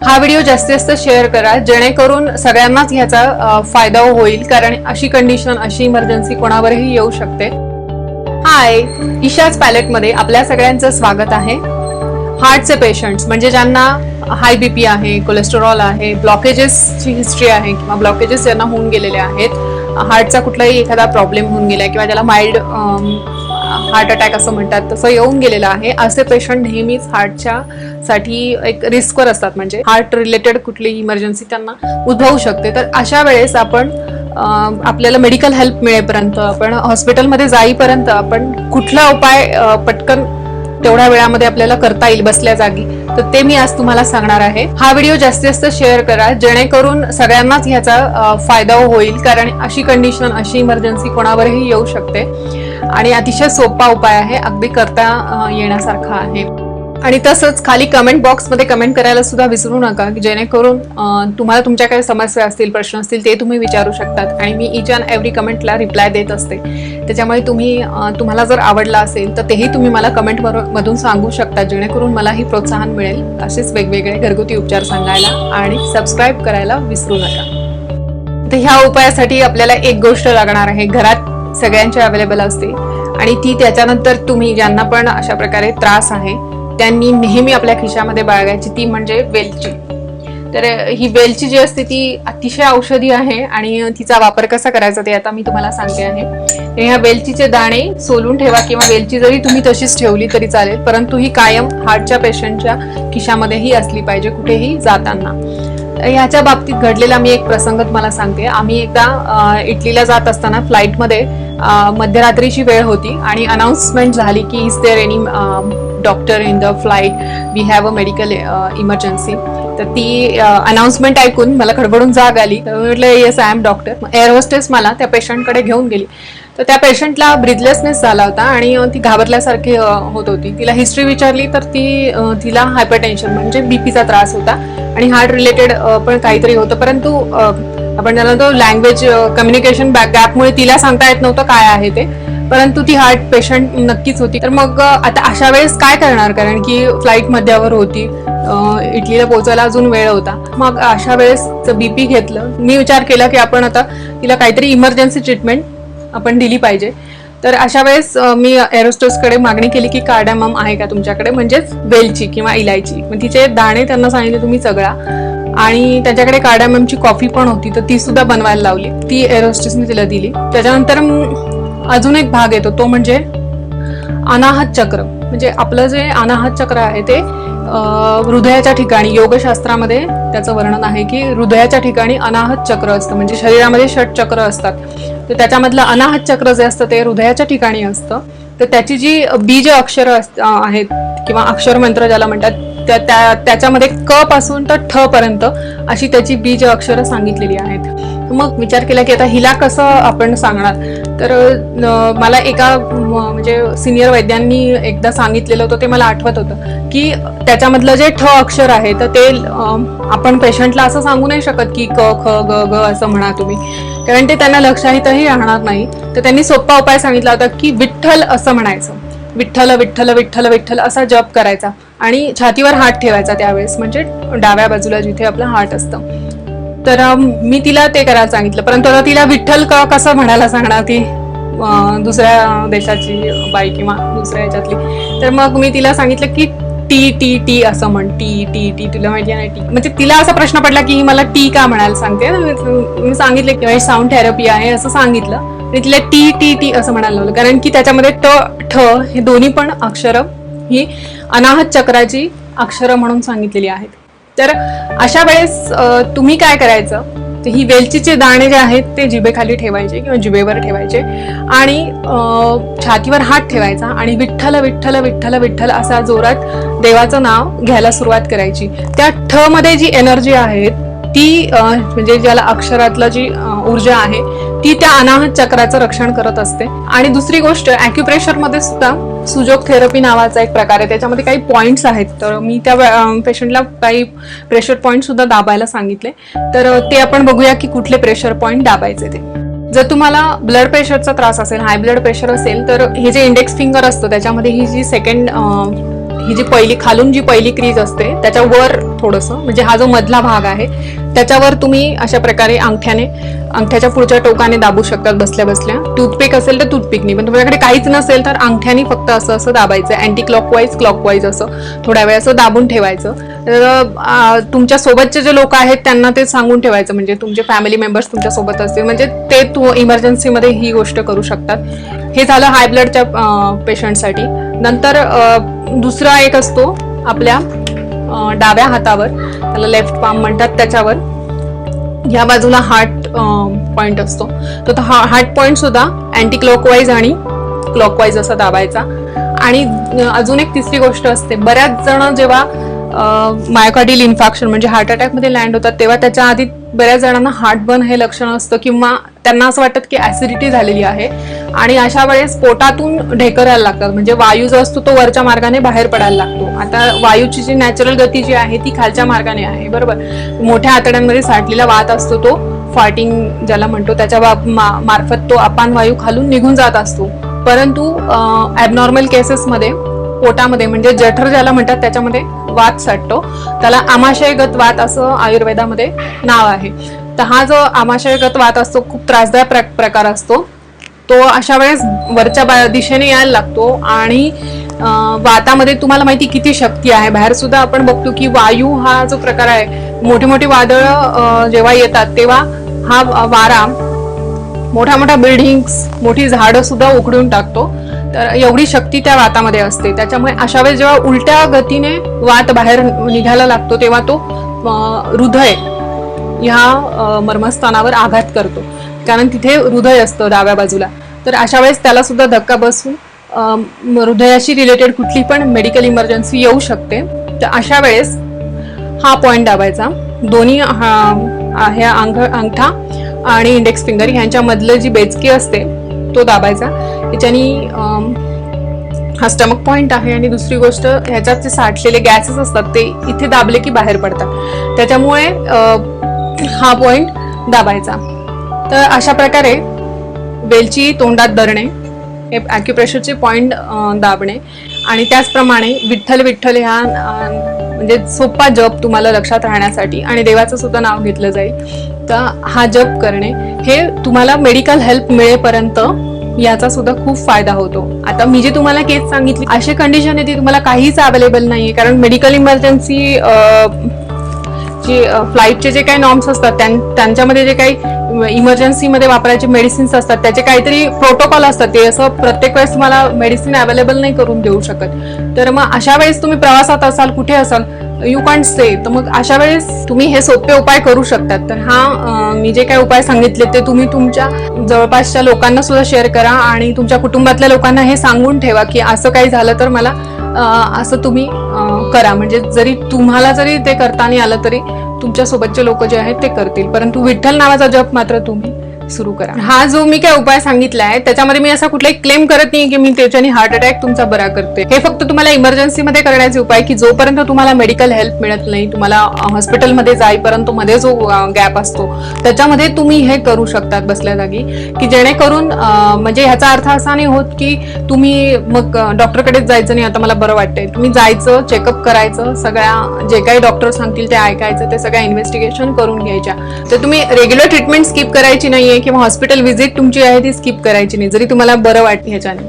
हा व्हिडिओ जास्तीत जास्त शेअर करा जेणेकरून सगळ्यांनाच ह्याचा फायदा होईल, कारण अशी कंडिशन, अशी इमर्जन्सी कोणावरही येऊ शकते. हाय, ईशाच पॅलेटमध्ये आपल्या सगळ्यांचं स्वागत आहे. हार्टचे पेशंट्स म्हणजे ज्यांना हाय बीपी आहे, कोलेस्टेरॉल आहे, ब्लॉकेजेसची हिस्ट्री आहे किंवा ब्लॉकेजेस ज्यांना होऊन गेलेले आहेत, हार्टचा कुठलाही एखादा प्रॉब्लेम होऊन गेला किंवा ज्याला माइल्ड हार्ट अटॅक असं म्हणतात तसं येऊन गेलेलं आहे, असे पेशंट नेहमीच हार्टच्या साठी एक रिस्कवर असतात. म्हणजे हार्ट रिलेटेड कुठली इमर्जन्सी त्यांना उद्भवू शकते. तर अशा वेळेस आपण आपल्याला मेडिकल हेल्प मिळेपर्यंत, आपण हॉस्पिटलमध्ये जाईपर्यंत आपण कुठला उपाय पटकन तेवढ्या वेळामध्ये आपल्याला करता येईल बसल्या जागी, तर ते मी आज तुम्हाला सांगणार आहे. हा व्हिडिओ जास्तीत जास्त शेअर करा जेणेकरून सगळ्यांनाच ह्याचा फायदा होईल, कारण अशी कंडिशन, अशी इमर्जन्सी कोणावरही येऊ शकते आणि अतिशय सोपा उपाय आहे, अगदी करता येण्यासारखा आहे. आणि तसंच खाली कमेंट बॉक्समध्ये कमेंट करायला सुद्धा विसरू नका, की जेणेकरून तुम्हाला तुमच्या काही समस्या असतील, प्रश्न असतील ते तुम्ही विचारू शकतात आणि मी इच अँड एव्हरी कमेंटला रिप्लाय देत असते. त्याच्यामुळे तुम्हाला जर आवडला असेल तर तेही तुम्ही मला कमेंट मधून सांगू शकता, जेणेकरून मलाही प्रोत्साहन मिळेल असेच वेगवेगळे घरगुती उपचार सांगायला. आणि सबस्क्राईब करायला विसरू नका. तर ह्या उपायासाठी आपल्याला एक गोष्ट लागणार आहे, घरात सगळ्यांची अवेलेबल असते आणि ती त्याच्यानंतर तुम्ही ज्यांना पण अशा प्रकारे त्रास आहे त्यांनी नेहमी आपल्या खिशामध्ये बाळगायची, ती म्हणजे वेलची. तर ही वेलची जी असते ती अतिशय औषधी आहे आणि तिचा वापर कसा करायचा ते आता मी तुम्हाला सांगते आहे. तर ह्या वेलचीचे दाणे सोलून ठेवा किंवा वेलची जरी तुम्ही तशीच ठेवली तरी चालेल, परंतु ही कायम हार्टच्या पेशंटच्या खिशामध्येही असली पाहिजे कुठेही जाताना. ह्याच्या बाबतीत घडलेला मी एक प्रसंग तुम्हाला सांगते. आम्ही एकदा इटलीला जात असताना फ्लाईटमध्ये मध्यरात्रीची वेळ होती आणि अनाउन्समेंट झाली की is there any doctor in the flight, we have a medical emergency. तर ती अनाउन्समेंट ऐकून मला खडबडून जाग आली. म्हटलं yes I am doctor. Air hostess मला त्या पेशंटकडे घेऊन गेली. तर त्या पेशंटला ब्रिथलेसनेस झाला होता आणि ती घाबरल्यासारखी होत होती. तिला हिस्ट्री विचारली तर तिला हायपरटेन्शन म्हणजे बीपीचा त्रास होता आणि हार्ट रिलेटेड पण काहीतरी होतं, परंतु आपण त्याला तो लँग्वेज कम्युनिकेशन गॅपमुळे तिला सांगता येत नव्हतं काय आहे ते, परंतु ती हार्ट पेशंट नक्कीच होती. तर मग आता अशा वेळेस काय करणार, कारण की फ्लाईट मध्यावर होती, इटलीला पोहोचायला अजून वेळ होता. मग अशा वेळेस बीपी घेतलं. मी विचार केला की आपण आता तिला काहीतरी इमर्जन्सी ट्रीटमेंट आपण दिली पाहिजे. तर अशा वेळेस मी एरोस्टोसकडे मागणी केली की कार्डामम आहे का तुमच्याकडे, म्हणजेच वेलची किंवा इलायची. मग तिचे दाणे त्यांना सांगितले तुम्ही चगळा आणि त्याच्याकडे कार्डाममची कॉफी पण होती, तर ती सुद्धा बनवायला लावली. ती एरोस्टोसने तिला दिली. त्याच्यानंतर अजून एक भाग येतो, तो म्हणजे अनाहत चक्र. म्हणजे आपलं जे अनाहत चक्र आहे ते हृदयाच्या ठिकाणी, योगशास्त्रामध्ये त्याचं वर्णन आहे की हृदयाच्या ठिकाणी अनाहत चक्र असतं. म्हणजे शरीरामध्ये षटचक्र असतात, तर त्याच्यामधलं अनाहत चक्र जे असतं ते हृदयाच्या ठिकाणी असतं. तर त्याची जी बीज अक्षरं आहेत किंवा अक्षर मंत्र ज्याला म्हणतात, त्याच्यामध्ये क पासून तर ठ पर्यंत अशी त्याची बीज अक्षरं सांगितलेली आहेत. मग विचार केला की आता हिला कसं आपण सांगणार. तर मला एका म्हणजे सिनियर वैद्यांनी एकदा सांगितलेलं होतं, ते मला आठवत होतं की त्याच्यामधलं जे ठ अक्षर आहे तर ते आपण पेशंटला असं सांगू नाही शकत की क ख ग ग असं म्हणा तुम्ही, कारण ते त्यांना लक्षातही राहणार नाही. तर त्यांनी सोपा उपाय सांगितला होता की विठ्ठल असं म्हणायचं. विठ्ठल विठ्ठल विठ्ठल विठ्ठल असा जप करायचा आणि छातीवर हात ठेवायचा त्यावेळेस, म्हणजे डाव्या बाजूला जिथे आपलं हार्ट असतं. तर मी तिला ते करायला सांगितलं, परंतु आता तिला विठ्ठल कसं म्हणायला सांगणार, ती दुसऱ्या देशाची बाई किंवा दुसऱ्या ह्याच्यातली. तर मग मी तिला सांगितलं की टी टी टी असं म्हण, टी टी टी. तुला माहिती आहे ना टी, म्हणजे तिला असा प्रश्न पडला की मला टी का म्हणायला सांगते. मी सांगितलं की साऊंड थेरपी आहे असं सांगितलं आणि तिला टी टी टी असं म्हणायला लावलं, कारण की त्याच्यामध्ये ट ठ हे दोन्ही पण अक्षरं ही अनाहत चक्राची अक्षरं म्हणून सांगितलेली आहेत. तर अशा वेळेस तुम्ही काय करायचं, तर ही वेलचीचे दाणे जे आहेत ते जिभेखाली ठेवायचे किंवा जिभेवर ठेवायचे आणि छातीवर हात ठेवायचा आणि विठ्ठल विठ्ठल विठ्ठल विठ्ठल असा जोरात देवाचं नाव घ्यायला सुरुवात करायची. त्या ठ मध्ये जी एनर्जी आहे ती म्हणजे ज्याला अक्षरातलं जी ऊर्जा आहे ती त्या अनाहत चक्राचं रक्षण करत असते. आणि दुसरी गोष्ट, ॲक्युप्रेशर मध्ये सुद्धा सुजोग थेरपी नावाचा एक प्रकार आहे, त्याच्यामध्ये काही पॉइंट्स आहेत. तर मी त्या पेशंटला काही प्रेशर पॉइंट सुद्धा दाबायला सांगितले. तर ते आपण बघूया की कुठले प्रेशर पॉइंट दाबायचे ते. जर तुम्हाला ब्लड प्रेशरचा त्रास असेल, हाय ब्लड प्रेशर असेल, तर हे जे इंडेक्स फिंगर असतं त्याच्यामध्ये ही जी सेकंड ही जी खालून जी पहिली क्रीज असते त्याच्यावर थोडंसं, म्हणजे हा जो मधला भाग आहे त्याच्यावर तुम्ही अशा प्रकारे अंगठ्याच्या पुढच्या टोकाने दाबू शकतात बसल्या बसल्या. टूथपिक असेल तर टूथपिकनी, पण तुमच्याकडे काहीच नसेल तर अंगठ्यानी फक्त असं असं दाबायचं, अँटी क्लॉकवाईज असं थोड्या वेळ असं दाबून ठेवायचं. तर तुमच्या सोबतचे जे लोक आहेत त्यांना ते सांगून ठेवायचं, म्हणजे तुमचे फॅमिली मेंबर्स तुमच्या सोबत असतील म्हणजे ते इमर्जन्सीमध्ये ही गोष्ट करू शकतात. हे झालं हाय ब्लडच्या पेशंटसाठी. नंतर दुसरा एक असतो आपल्या डाव्या हातावर, त्याला लेफ्ट पाम म्हणतात, त्याच्यावर ह्या बाजूला हार्ट पॉइंट असतो. तर हार्ट पॉइंट सुद्धा अँटी क्लॉकवाईज आणि क्लॉकवाईज असा दाबायचा. आणि अजून एक तिसरी गोष्ट असते, बऱ्याच जण जेव्हा मायोकार्डियल इन्फार्क्शन म्हणजे हार्ट अटॅक मध्ये लँड होतात तेव्हा त्याच्या आधी बऱ्याच जणांना हार्टबर्न हे लक्षण असतं, किंवा त्यांना असं वाटतं की ऍसिडिटी झालेली आहे आणि अशा वेळेस पोटातून ढेकरायला लागतात, म्हणजे वायू जो असतो तो वरच्या मार्गाने बाहेर पडायला लागतो. आता वायूची जी नॅचरल गती जी आहे ती खालच्या मार्गाने आहे, बरोबर. मोठ्या आतड्यांमध्ये साठलेला वात असतो तो फार्टिंग ज्याला म्हणतो, त्याच्या मार्फत तो अपान वायू खालून निघून जात असतो. परंतु ॲबनॉर्मल केसेसमध्ये पोटामध्ये म्हणजे जठर ज्याला म्हणतात त्याच्यामध्ये वात साठतो, त्याला आमाशयगत वात असं आयुर्वेदामध्ये नाव आहे. तर हा जो आमाशयगत वात असतो खूप त्रासदायक प्रकार असतो. तो अशा वेळेस वरच्या दिशेने यायला लागतो आणि वातामध्ये तुम्हाला माहिती किती शक्ती आहे. बाहेर सुद्धा आपण बघतो की वायू हा जो प्रकार आहे, मोठी मोठी वादळं जेव्हा येतात तेव्हा हा वारा मोठ्या मोठ्या बिल्डिंग्स, मोठी झाडं सुद्धा उखडून टाकतो. तर एवढी शक्ती त्या वातामध्ये असते. त्याच्यामुळे अशा वेळेस जेव्हा उलट्या गतीने वात बाहेर निघायला लागतो तेव्हा तो हृदय ह्या मर्मस्थानावर आघात करतो, कारण तिथे हृदय असतं डाव्या बाजूला. तर अशा वेळेस त्याला सुद्धा धक्का बसून हृदयाशी रिलेटेड कुठली पण मेडिकल इमर्जन्सी येऊ शकते. तर अशा वेळेस हा पॉइंट दाबायचा, दोन्ही ह्या अंगठा आणि इंडेक्स फिंगर ह्यांच्यामधलं जी बेचकी असते तो दाबायचा. याच्यानी हा स्टमक पॉइंट आहे. आणि दुसरी गोष्ट, ह्याच्यात जे साठलेले गॅसेस असतात ते इथे दाबले की बाहेर पडतात, त्याच्यामुळे हा पॉइंट दाबायचा. तर अशा प्रकारे वेलची तोंडात धरणे, हे ॲक्युप्रेशरचे पॉइंट दाबणे. आणि त्याचप्रमाणे विठ्ठल विठ्ठल ह्या म्हणजे सोपा जप तुम्हाला लक्षात राहण्यासाठी, आणि देवाचं सुद्धा नाव घेतलं जाईल, तर हा जप करणे हे तुम्हाला मेडिकल हेल्प मिळेपर्यंत याचा सुद्धा खूप फायदा होतो. आता मी जे तुम्हाला केस सांगितली अशी कंडिशन आहे ती तुम्हाला काहीच अवेलेबल नाहीये, कारण मेडिकल इमर्जन्सी जे फ्लाईटचे जे काही नॉर्म्स असतात त्यांच्यामध्ये जे काही इमर्जन्सीमध्ये वापरायचे मेडिसिन्स असतात त्याचे काहीतरी प्रोटोकॉल असतात, ते असं प्रत्येक वेळेस तुम्हाला मेडिसिन अवेलेबल नाही करून देऊ शकत. तर मग अशा वेळेस तुम्ही प्रवासात असाल, कुठे असाल, यू कॅन्ट से, तर मग अशा वेळेस तुम्ही हे सोपे उपाय करू शकतात. तर हा मी जे काही उपाय सांगितले ते तुम्ही तुमच्या जवळपासच्या लोकांना सुद्धा शेअर करा आणि तुमच्या कुटुंबातल्या लोकांना हे सांगून ठेवा की असं काही झालं तर मला असं तुम्ही करा. म्हणजे जरी तुम्हाला जरी ते करता नाही आलं तरी तुमच्या सोबतचे लोक जे आहेत ते करतील, परंतु विठ्ठल नावाचा जप मात्र तुम्ही सुरू करा. हा जो मी काय उपाय सांगितला आहे त्याच्यामध्ये मी असा कुठलाही क्लेम करत नाही की मी त्याच्याने हार्ट अटॅक तुमचा बरा करते. हे फक्त तुम्हाला इमर्जन्सीमध्ये करण्याचे उपाय, की जोपर्यंत तुम्हाला मेडिकल हेल्प मिळत नाही, तुम्हाला हॉस्पिटलमध्ये जाईपर्यंत मध्ये जो गॅप असतो त्याच्यामध्ये तुम्ही हे करू शकतात बसल्या जागी, की जेणेकरून म्हणजे ह्याचा अर्थ असा नाही होत की तुम्ही मग डॉक्टरकडेच जायचं नाही, आता मला बरं वाटतंय. तुम्ही जायचं, चेकअप करायचं, सगळ्या जे काही डॉक्टर सांगतील ते ऐकायचं, ते सगळ्या इन्व्हेस्टिगेशन करून घ्यायच्या. तर तुम्ही रेग्युलर ट्रीटमेंट स्किप करायची नाहीये किंवा हॉस्पिटल व्हिजिट तुमची आहे ती स्किप करायची नाही, जरी तुम्हाला बरं वाटतं ह्याच्याने.